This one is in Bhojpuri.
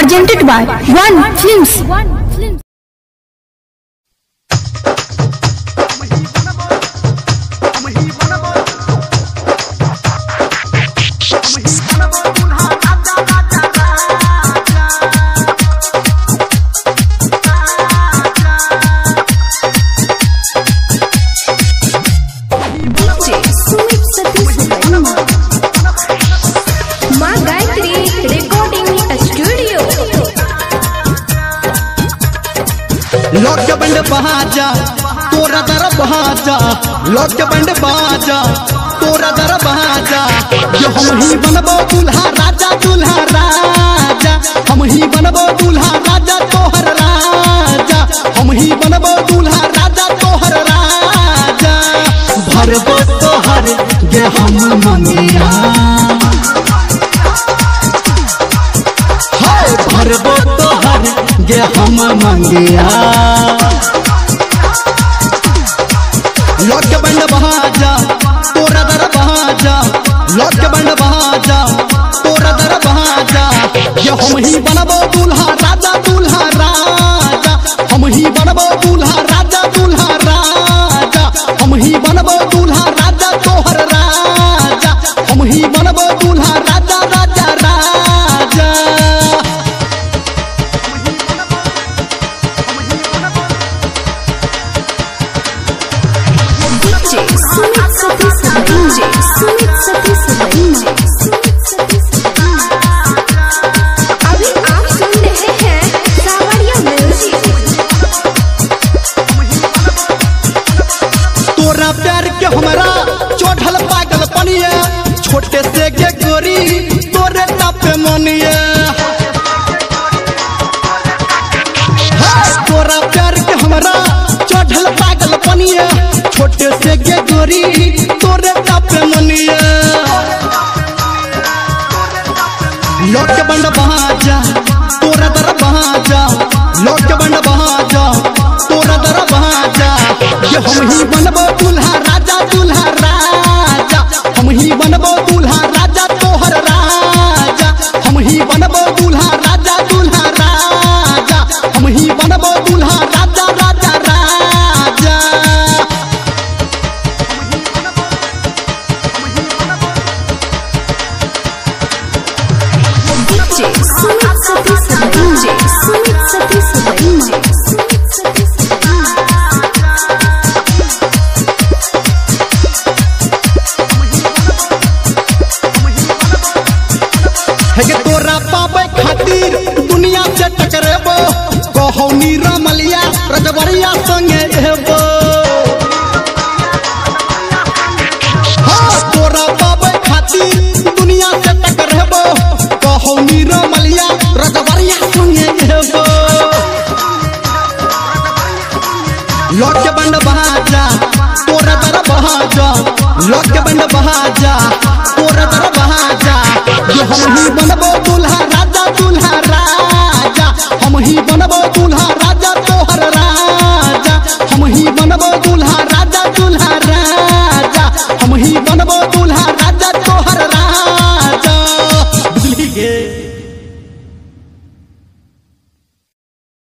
presented by One Films. लौट के बंड बाजा तोरा दर बाजा, लौट के बंड बाजा तोरा दर बाजा। जो हम ही बनबो दूल्हा राजा, दूल्हा राजा हम ही बनबो दूल्हा राजा तोहर राजा, हम ही बनबो दूल्हा राजा तोहर राजा। भरबो तोहर गे हम मंगिया, हाय भरबो तोहर गे हम मंगिया। लौट के बंड बाजा तोरा दर बाजा, लौट के बंड बाजा तोरा दर बाजा। ये हम ही बनबो दूल्हा राजा, दूल्हा राजा हम ही बनबो दूल्हा राजा, दूल्हा राजा हम ही बनबो दूल्हा राजा तोहर राजा, हम ही बनबो दूल्हा राजा, राजा राजा। अभी आप सुन रहे हैं सावरिया म्यूजिक। तोरा प्यार के हमरा चढ़ल पागल पनिया, छोटे से के गोरी तोरे तापे मनिया। तोरा प्यार के हमरा चढ़ल पागल पनिया, छोटे से के गोरी तोरे तापे मनिया। लौट के बंड बाजा तोरा दर बाजा, लौट के बंड बाजा तोरा दर बाजा। ये हम ही बनबो दूल्हा राजा, दूल्हा राजा हम ही बनबो दूल्हा राजा तोहर राजा, हम ही बनबो दूल्हा राजा, दूल्हा राजा हम ही बनबो दूल्हा राजा, राजा राजा। तोरा पावे खातिर दुनिया से टकरेबो, कहौनी रमलिया रजबरिया संगे एबो। हाँ तोरा पावे खातिर दुनिया से टकरेबो, कहौनी रमलिया रजबरिया संगे एबो। लौट के बंड बाजा तोरा दर बाजा, लौट के बंड बाजा तोरा दर बाजा। जो हम